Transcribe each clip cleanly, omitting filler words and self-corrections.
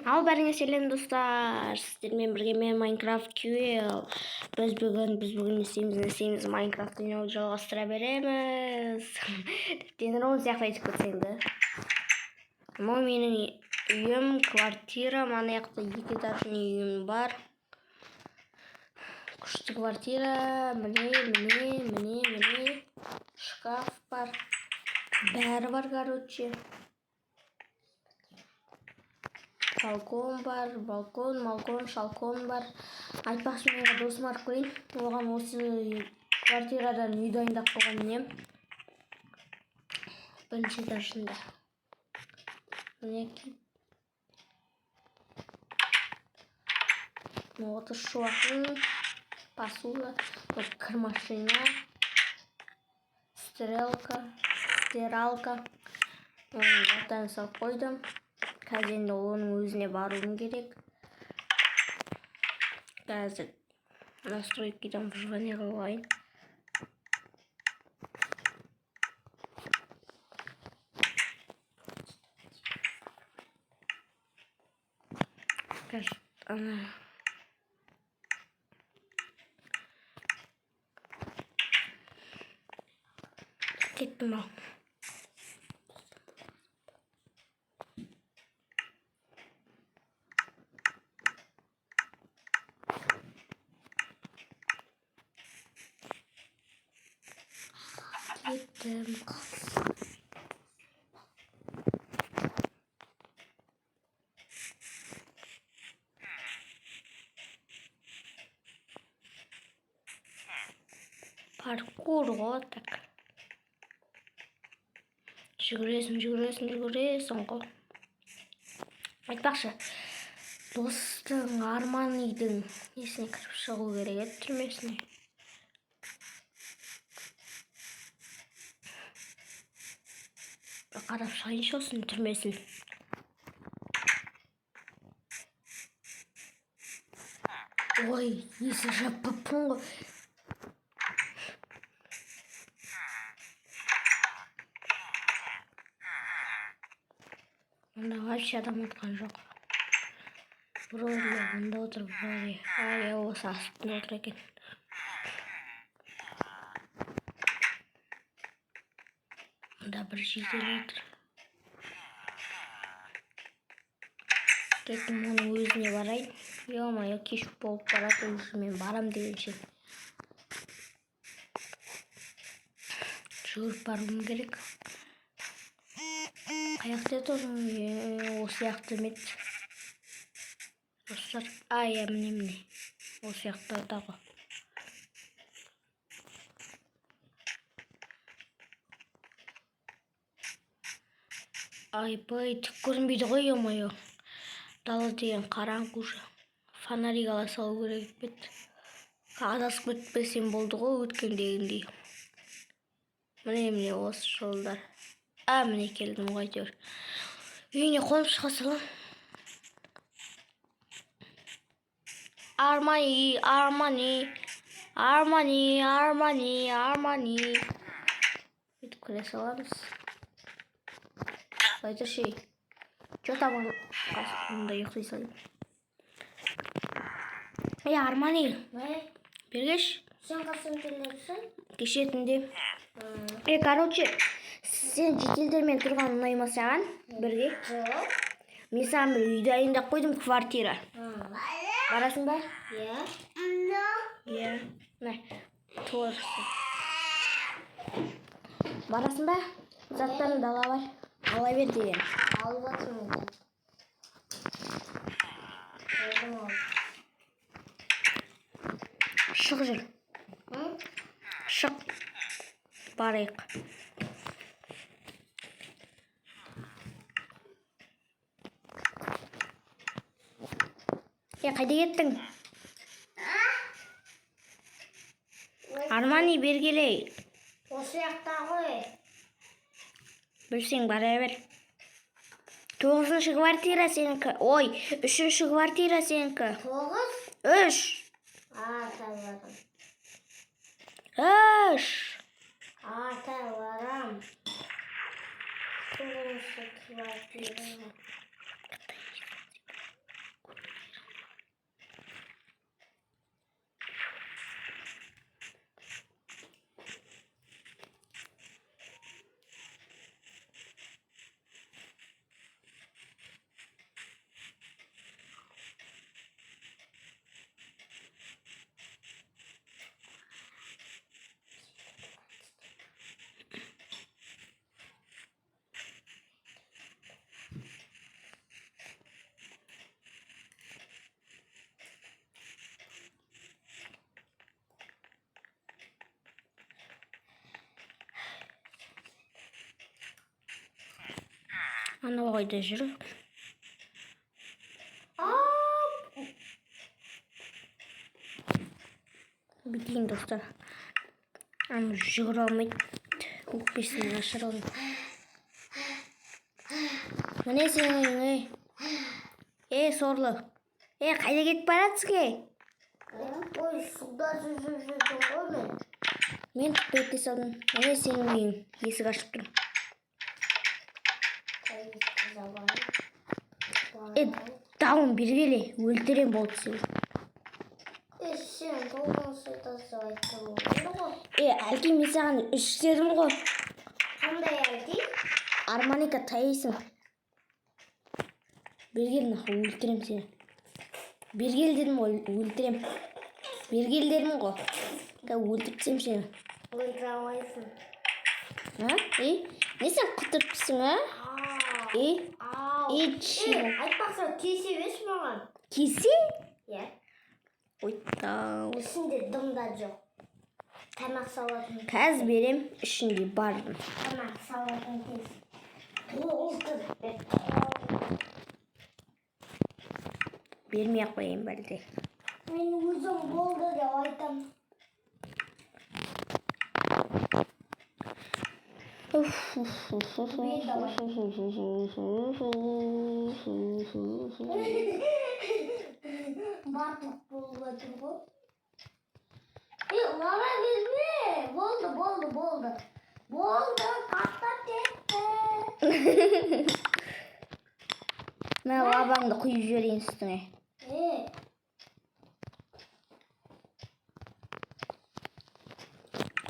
Ал бәріңе сәлем достар, сіздермен бірге мен Майнкрафт QL. Біз бүгін не істейміз, Майнкрафт ойнауды жалғастыра береміз. Тіптен рол сияқты айтып кетсеңді. Бұл менің үйім, квартира, мана жақта 2 этажный үйім бар. Күшті квартира, міне, шкаф бар. Бәрі бар, короче. Балкон бар, шалкон бар. Айтпақшы менің досым арқылы оған осы квартирадан үй дайындап қойған енем. Бірінші этажында. Мінекей. Отыз шуақын, посуда, кір машина, стиралка. Отан салып қойдым. Қазір енді оның өзіне баруым керек. Қазір настройкадан выживание қылайын. Қазір ана кеттім ау. Кеттім. Паркур ғой так. Жүгіресің ғой. Айтпақшы, достың Арманидың несіне кіріп шығу керек еді, түрмесіне. Қарап шығайыншы осының түрмесін. Ой, есі жаппаппын ғой. Мұнда вообще адам отқан жоқ. Вроде мұнда отыр, вроде. Ай, осы астында отыр екен. Мұнда бір жедел отыр. Кеттім оның өзіне барайын. Ё-моё, кеш болып барады, уже мен барам дегенше. Жүгіріп баруым керек. Қаяқта тұрдым, осы яқты мет. Достар, міне. Осы яқтарда ғой. Айпай, түк көрінбейді ғой, ё-моё. Дала деген қараңғы уже. Фонарик ала салу керек бет. Адасып кетпесем болды ғой өткендегіндей. Міне осы жолдар. Міне келдім ғой әйтеуір. Үйіне қонып шыға салам. Армани. Бүйтіп кіре саламыз. Айтыр шей. Жо тамын қасында ұйықтай салайын. Армани. Бергеш. Сен қасын келерсің? Кешетінде. Короче, сен жеделдермен тұрған ұнайма саған? Бірге? Жоқ. Мен саған бір үй дайындап қойдым, квартира. Барасың ба? Иә. Торсын. Барасың ба? Заттарыңды ала бар. Ала бер деген. Алып атырмын. Шық жүр. Шық. Барайық. Қайда кеттің? Армани бергелей. Осы жақта ғой. Білсең бара бер. 9-шы квартира сенікі. Ой, 3-ші квартира сенікі. 9? 3. Табарам. 3. Табарам. 9-шы квартира. Ана қайда жүр? Бүйтейін достар. Ана жүгіре алмайды. Өкпесін ашыра алмайды. Міне сенің, сорлы. Қайда кетіп баратсың, Ой, суда жүрдім ғой мен. Мен түппейте салдым. Міне сенің үйің. Есік ашып тұр. Дауын бергеле. Өлтірем болды сені. Сен толған сайтасы айттың ғой. Әлгі мен саған үш дедім ғой. Қандай әлде? Арманика тайысың. Бергел нақы өлтірем сені. Бергел дедім ғой, өлтірем. Бергел дедім ғой. Өлтіртсем сені. Өлтіре алмайсың. Не сен құтыртпысың, Айтпақса кесе беш маған. Кесе? Иә. Ойттау. Ішінде дым да жоқ. Тамақ салатын. Қазір берем, ішінде бардың. Тамақ салатын кез. Бермей қойын бәлде. Мен өзім болды деп айтам. Батық болды ғой. Лара берме. Болды. Болды, қаттап кетті. Мен лабаңды құйып жіберейін үстіңе.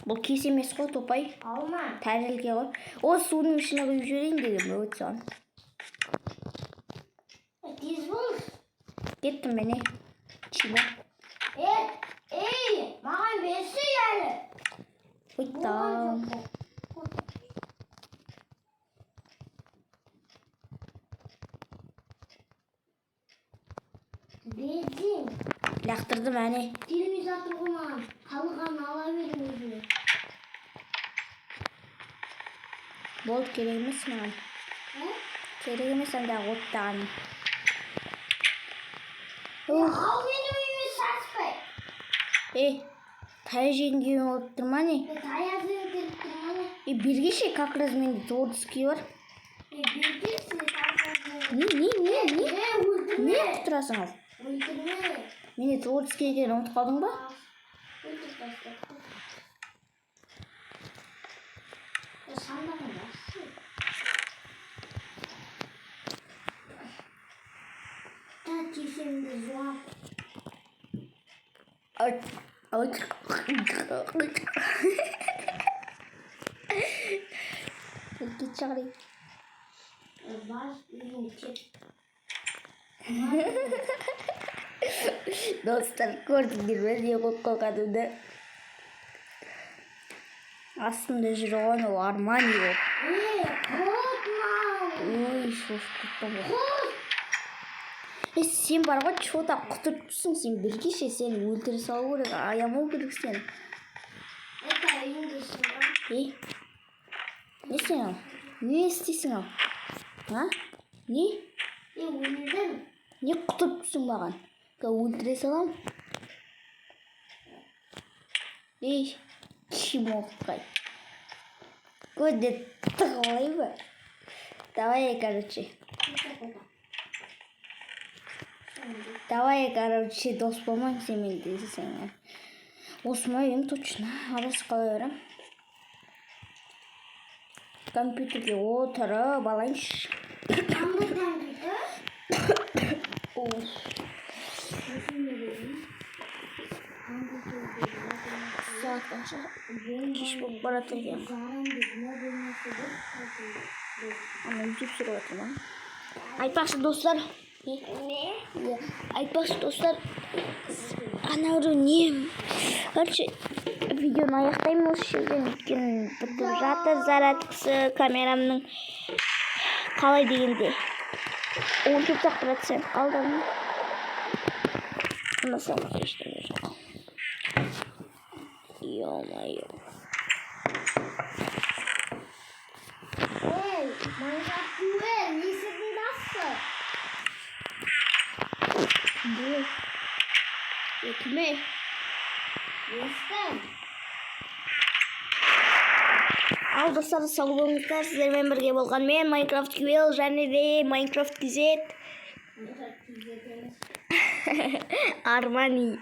Бұл кес емес қой, топай. Алма. Тәрелге ғой. О, судың ішіне құйып жіберейін деген бе өтсен. Тез бол. Кеттім мені. Чиба. Маған берші әлі. Ойттау. Бердім. Лақтырдым әне. Телевизор қоймаған. Қалған ала бердім өзіне. Болып керек емес маған. Керек емес анда оттағаным. Ал мені үйіме саспай. Тая жейін деген олып тұрма не? Тая жейін келіп тұрма не? Бергеше, как раз менде творческий бар. Бергесі, Не өлтірме. тұрасың ал? Өлтірме. Менде творческий екен, ұмытып қалдың ба? Өлтір тастап. Сандағын бассы. Тесемді зуап. Кет шығарайын. Бас үйін кеп. Достар, көрдіңдер ме не қойып қалғанымды? Астымда жүрген ол Армани болып. Ой, шош құттым ғой. Сен бар ғой, чота құтыртпысың, сен біргеше сені өлтіре салу керек, аямау керек сені. Это үйіндесің ба? Не сен ал? Не істейсің ал? Не? Өлдім. Не құтыртпысың маған? Өлтіре салам? Чимоққай. Көде тығылай ба? Давай, короче, дос болмаң сен мен дейсің. Осыма үйім точно. Арасы қалай өрім. Компьютерге отырып алайыншы. Қандай компьютер? Saat қанша? Кеш болып баратыр екен. Ана үйде түсіріп жатыр ма? Айтпақшы достар. Айтпақшы достар. Анау не? Короче, видеоны аяқтаймын осы жерден. Өйткені бітіп жатыр зарядкасы камерамның. Қалай дегенде 14% алдым. Насам ештеңе жоқ. Ё-моё. Майнкрафт Bu. Ekmek. Jestem. Ал достар, сау болыңыздар. Сіздермен бірге болған мен Minecraft QL және де Minecraft күзет Армани.